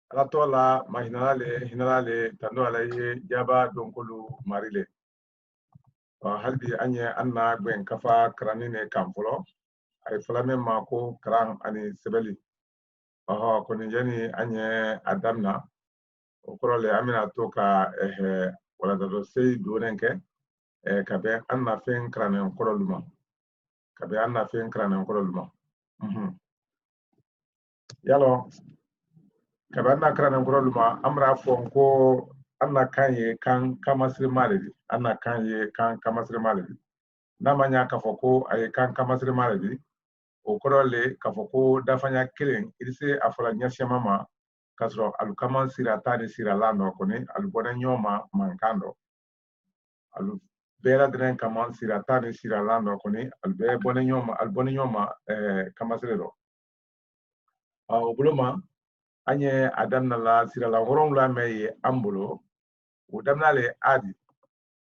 alatola mahinalale tando alaye jaba donkolu marile halbi anye anna gwen kafa kranine kamfolo ay fulame mako kran ani sebeli koni jani anye adamna okorole amina toka wala do sey donenke kabe anna fen kranen koroluma kabe anna fen kranen koroluma yalo kabe anna kranen koroluma amra fonko anna kanye kan kamasri maledi anna kanye kan kamasri maledi namanya kafoko ay kan kamasri maledi okorole kafoko dafanya kelen irse afola nyasiama ma kasro alukama sira tani sira lano koni alubona nyoma mankando alu bera dren kama sira tani sira lano koni albe bone nyoma kamasrelo obuloma anye adanna la sira la horon la meye ambulo udamna le adi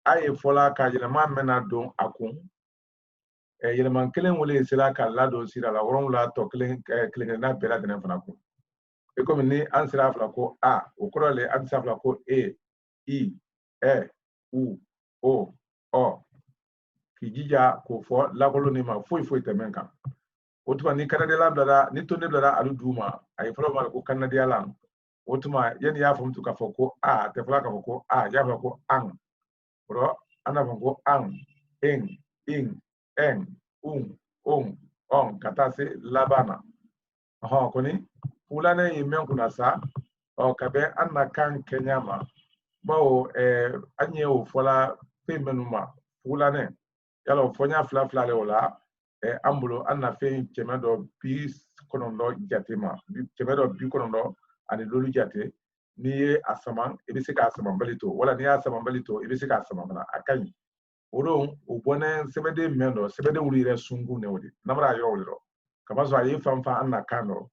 aye fola ka yelema mena don akun yeleman kelen wole sira ka lado sira la horon la to kelen na bera dren fana kun e comme ni an sira fala ko a o korole an sira fala ko e i e u o o kijija ko fo lakolo ni ma foi temen kan otuma ni kanadiya blara ni tonne blara alu duma ay folo mal ko kanadiya lan otuma yen ya fam ka fo ko a te fala ka fo ko a ya fala ko an bro ana fo ko an en in en on kata se labana koni fulane yimen kuna sa kabe anna kan kenyama bawo anye o fola pemenuma fulane yalo fonya fla le wala ambulo anna fe kemedo bi konondo jatima kemedo bi konondo ani lolu jate ni asaman ebisi ka asaman balito wala ni asaman balito ebisi ka asaman bana akanyi oron o bone sebede mendo sebede wuri re sungu ne wodi namra yo wuri ro kama so ayi fanfa anna kano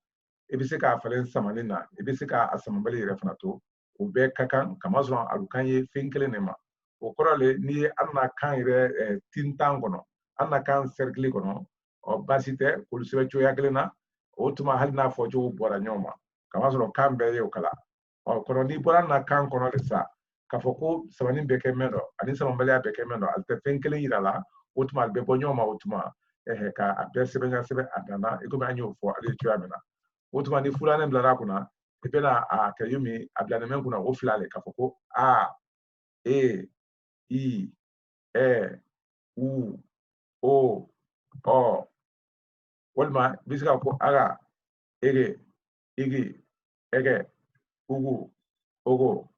ebisi ka falen samanina ebisi ka asaman bali re fanato o be kakan kama so alukanye fenkele ne ma o korale ni anna kan re tintan kono anna kan cercle kono o basite kul sebe choya gelena o tuma halna fojo bora nyoma kama so kambe yo kala o kono ni bora na kan kono lesa kafoko samani beke mendo ani samambali beke mendo alte fenkele yirala o tuma be bonyoma o tuma ka abe sebe nya sebe adana e ko anyo fo ali choya mena o tuma ni fulane blara kuna ebena a kayumi ablane men kuna o flale kafoko a e i e u o o walma bisika ko aga ege igi ege ugu ogo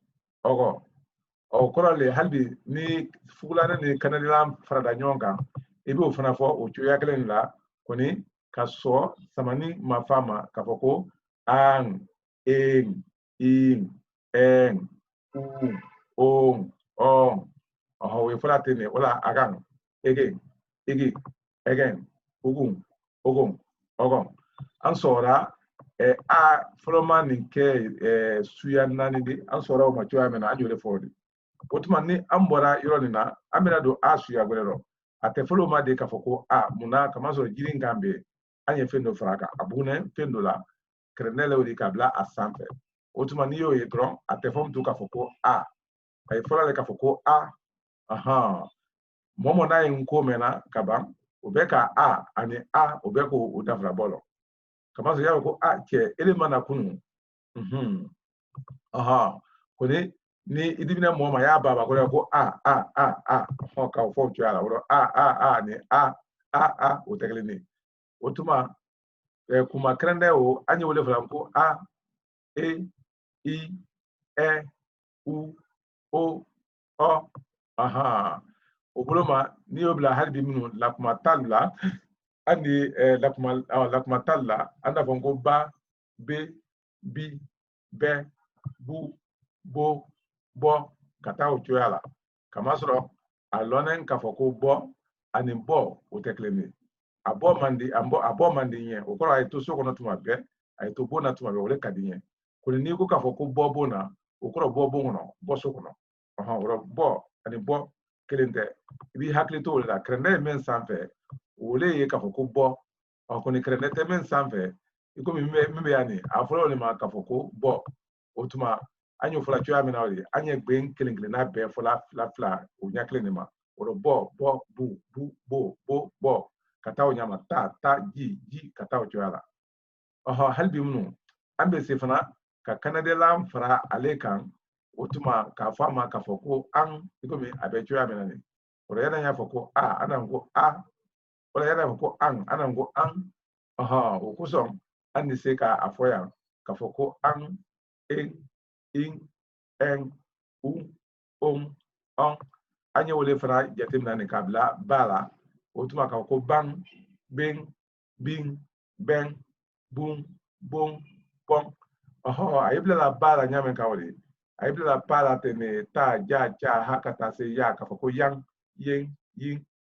ogo o korale halbi ni fulane ni kanadilam farada nyonga ibi o fana fo o choya kelen la koni kaso samani mafama kafoko an en in en u on we fula tene wala agan ege igi egen ugun ogon ogon an sora a floma ninke suya nani di an sora o macho amena anjole fodi otuma ni an bora yoro ni na amena do a suya gwero ate floma de kafoko a muna kama so jirin gambe anye fendo fraka abune fendo la krenele odi kabla a sample otuma ni yo yedron ate fom tu kafoko a ay fola le kafoko a momo na nko mena kaba obeka a ani a obeko udafra bolo kama so yawo ko a ke elema na kunu koni ni idibina mo ma ya baba ko a ho ka fo tu ala woro a ni a o tegele ni otuma kuma krende o anyi wole flam ko a e i e u o obuloma ni obla halbi minu lakuma talla andi lakuma talla anda fonko ba be bi be bu bo bo kata o choyala kama soro alonen kafoko bo ani bo o teklemi abo mandi yen okoro ay to sokono tuma be ay to bona tuma be wole kadinye kuni ni ko kafoko bo bona okoro bo ngono bo sokono bo ani bo kelente ibi hakli to la krende men sanfe wole ye kafoko bo kuni krende te men sanfe iko mi yani afolo le ma kafoko bo otuma anyo fula choya mina wali anye gben kelen na be fula fla o nya kelen ma oro bo bo kata o nyama ta ji kata o choya la halbi munu ambe sefana ka kanade lam fara alekan otuma ka fama ka foko an ikomi abe choya mina ni oro yana nya foko anango wala yana foko an anango an okusom andi se ka afoya ka foko an in en on anya wole fara jatim na ni kabla bala otuma ka ko bang bing bing beng bung bong pong ayibla la bala nyame ka wole ayibla la bala tene ta ja hakata se ya ka foko yang yin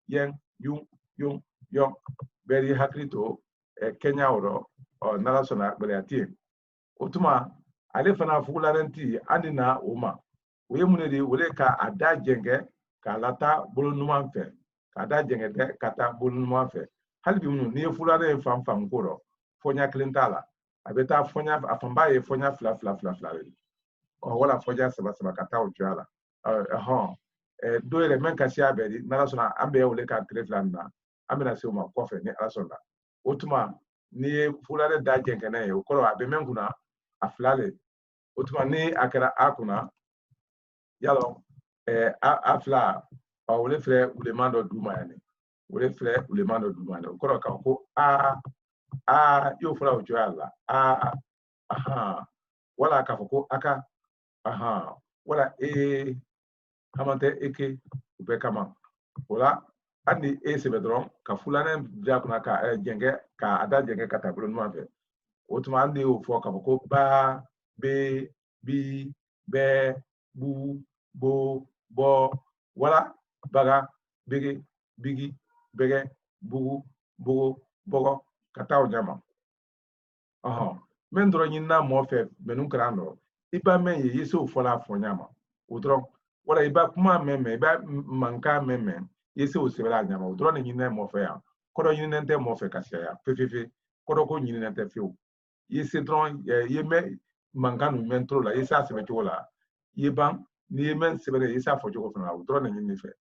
yen yung yong beri hakrito Kenya oro nala sona beriati otuma ale fana fugularenti anina uma oye munedi wole ka ada jenge ka lata bolo numan fe ka ada jenge de kata bolo numan fe halbi munu ni fulare fam koro fonya klintala abeta fonya afamba ye fonya fla wala fonya saba kata o jala doyere men kasi abedi nala sona ambe wole ka tretlanda amena se uma kofe ni alasonda otuma ni fulare da jenge na ye okoro abe men kuna aflale otuma ni akara akuna yalo afla wole fre ulemando duma yani wole fre ulemando duma yani okoro ka ko yo fula o joala wala ka ko aka wala hamante eke ube kama wala andi sebe dron ka fulane jakuna ka jenge ka ada jenge ka tablo numa fe otuma andi o fo ka ko ba be bi be bu bo bo wala baga bigi bege bugu bogo kata o jama men dro nyina mo fe menun krando iba men ye yeso fola fo nyama udro wala iba kuma meme iba manka meme yeso sebela nyama udro ni nyina mo fe ya kodo nyina nte mo fe kasia ya fefe kodo ko nyina nte fe yese dron ye me manka no mentro la yesa sebe chola yeban ni men sebele yesa fo jogo fana udro ni nyina fe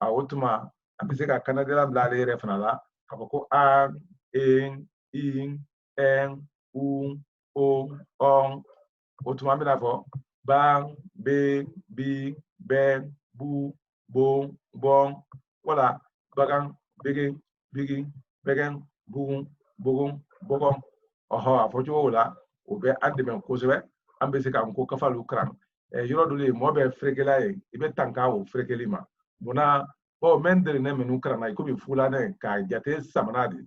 otuma ambise ka Canada la blale re fana la ka ko in en on otuma mbina fo bang be bi ben bu bon bon wala bagang bigi begen bugun bogon afojo wala obe adem ko sebe ambise ka ko kafalu kran yoro dole mo be frekela e ibe tanka o frekeli ma muna mendere ne menu kran na ko bi fulane ka jate samanadi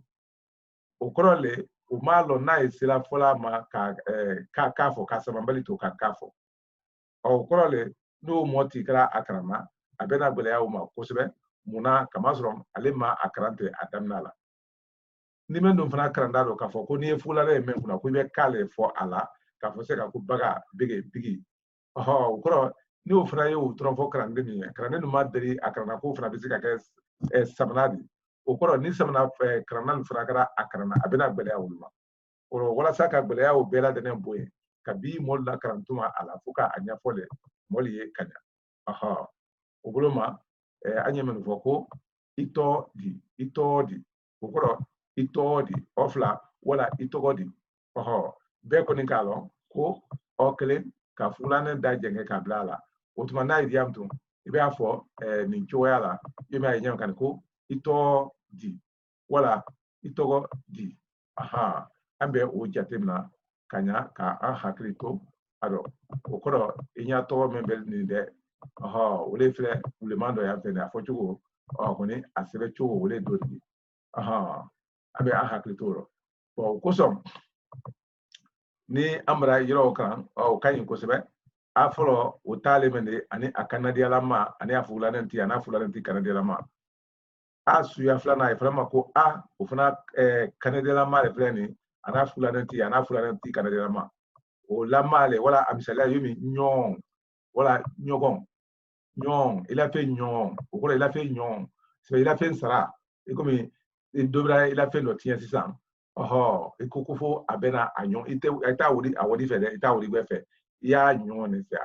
o korole o malo na isila fola ma ka fo ka samambali to ka fo o korole no moti kra akrama abena gbele ya ma kosebe muna kamasrom alema akrante adamnala ni men dum fana kranda do ka fo ko ni fulane men kuna ko be kale fo ala ka fo se ka ko baga bigi o koro ni o fana ye o tronfo krande ni ma deri akrana ko fana bisika ke samanadi o koro ni samana krana fana kara akrana abena gbele ya wulma oro wala saka gbele ya o bela denen boye kabi mol la karantuma ala fuka anya fole moli ye kanya o buloma anya men foko ito di okoro ito di ofla wala itogodi be ko ni kalo ko okele ka fulane da jenge ka blala otuma na idiam tum ibe afo ni choyala yeme anya kan ko ito di wala itogo di ambe o jatemna kanya ka hakrito ado okoro inya to membel ni de ole fle ole mando ya tene afojugo koni asebe chugo ole dodi ambe hakrito ro kosom ni amra yiro kan kanyi ko sebe afro o tale mende ani akanadi alama ani afulanenti ana fulanenti kanadi alama suya flana e flama ko o fana kanadi alama le flani ana fulanenti kanadi alama o lamale wala amisala yumi nyon wala nyogon nyon il a fait nyon o ko il a fait nyon c'est il a fait sara et comme il devra il a fait le tien 600 e kokofo abena anyon ite ita wodi fede ita wodi gbefe ya nyone se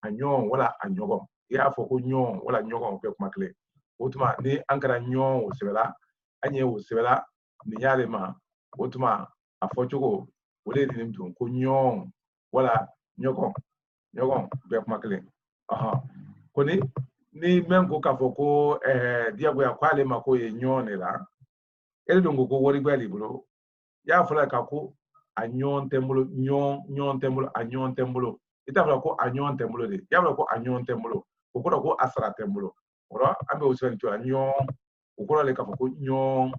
anyon wala anyogo ya fo ko nyon wala nyogo pe kuma kle otuma ni ankara nyon o sebela anye o sebela ni yale ma otuma afochogo wole ni mtu ko nyon wala nyogo be kuma kle aha koni ni mengo ka fo ko diago ya kwale ma ko ye nyone la ele dongo ko wori bali bro ya fala ka ko anyon tembulo nyon tembulo anyon tembulo ita fala ko anyon tembulo de ya fala ko anyon tembulo ko ko asra tembulo ora ambe o sen to anyon ko le ka ko nyon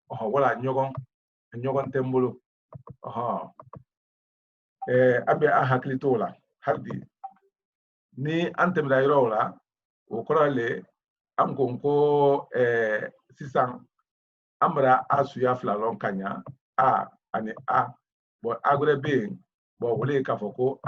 wala nyogon tembulo abe a hakli to la hardi ni antem da yoro la o ko le am ko sisan amra asu ya flalon kanya ani bo agre be bo wole ka foko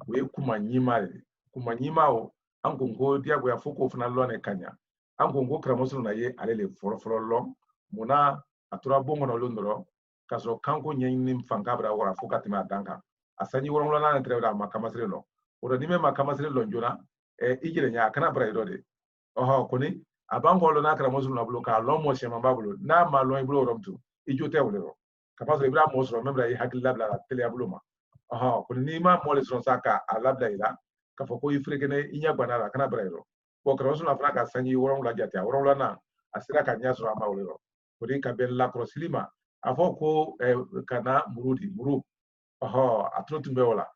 we kumanyima o an ko diago ya foko funa lone kanya an ko kramoso na ye ale le foro long muna atura bongo no londoro kaso kanko nyenni fankabra wara foka tima danka asani woron lona na treda makamasre lo oro ni me makamasre lo njona ijire nya kana bra irode koni abango lo na kramoso na bulo ka lo mo shema babulo na ma lo ibulo romtu ijote wulero kapaso ibra mo so membra yi hakilla bla tele abulo ma koni ni ma mo le son saka alabla ila ka foko ifrekene inya gbanara kana bra iro ko kramoso na fraka sanyi woron la jatia woron la na asira ka nya so ama wulero koni ka ben la croslima afoko kana muru atrotumbe wala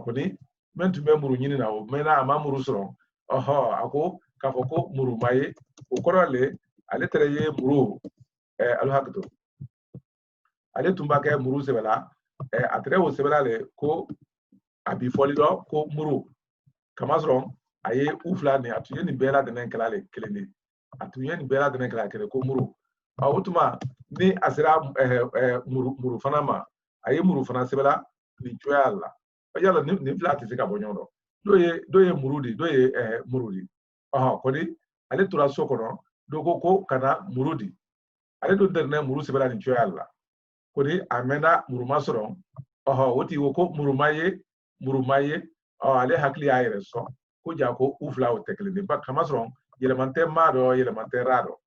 koni mentumbe muru nyini na o mena ama muru so ako ka foko muru maye ukorale ale tereye muru alhaqdo ale tumba ke muru sebela atre o sebela le ko abi folido ko muru kamasron aye ufla ne atuye ni bela de nenkala le keleni atuye ni bela de nenkala kele ko muru awutuma ni asira muru fanama aye muru fana sebela ni joyalla yalla ni flati se ka bonyondo doye murudi doye murudi kodi ale tura sokono dogo ko kana murudi ale do derne muru sebela ni joyalla kodi amena muru masoro woti woko muru maye ale hakli ayre so ko jako ufla o teklini ba kamasron yelemante mado yelemante rado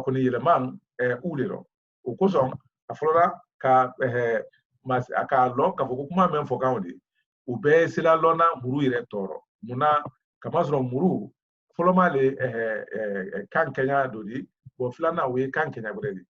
koni yeleman ulero ukoson aflora ka mas aka lo ka foko kuma men foka wodi ube sila lona muru ire toro muna kamasro muru foloma le kan kenya dodi bo flana we kan kenya bredi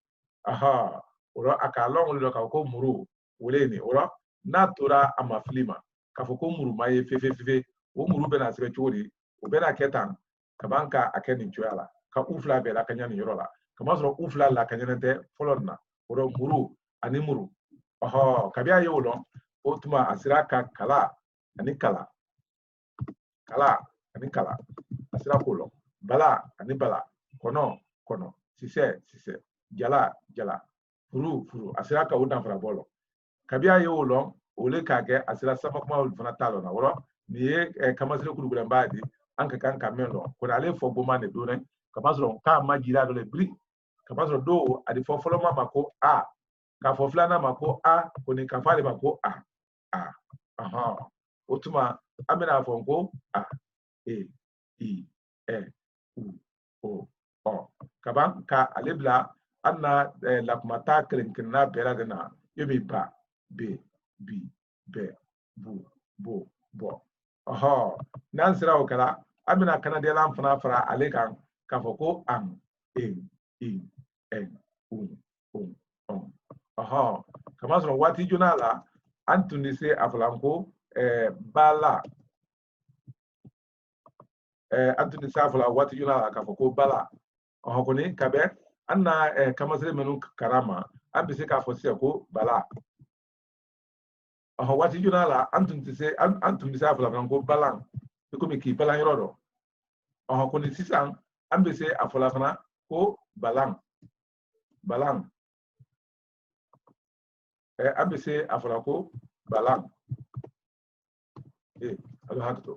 oro aka lo ngolo ka ko muru woleni oro natura amaflima ka foko muru maye fefe o muru bena sebe chori o bena ketan kabanka akeni choyala ka ufla be la kanya ni yorola kamasro ufla la kanya nte folonna oro muru ani muru kabia yolo otuma asira ka kala ani kala asira kolo bala ani bala kono sise jala furu asira ka udan fara bolo kabia yolo ole ka ge asira sama kuma fana talo na woro ni kamasire kulu mbadi anka kan kamelo ko ale fo boma ne do ne kamasro ka majira do le bri kamasro do adi fo folo mama ko ka fo flana mako koni ka fale mako otuma amena fo ko e i u o kaban ka alebla anna la kumata krenkina bera dena yobi ba be bi be bu bo nan sira o kala amena kana de lam fana fara ale kan ka fo ko am kama sɔrɔ waati jona la an tun bɛ se a fɔla ko bala an tun bɛ se a fɔla waati jona la k'a fɔ ko bala kɔni ka bɛ an na kamasire minnu karama an bɛ se k'a fɔ sisan ko bala waati jona la an tun bɛ se a fɔla ko balan i komi k'i balan yɔrɔ dɔn kɔni sisan an bɛ se a fɔla fana ko balan an bɛ se a fɔla ko balan alo hakito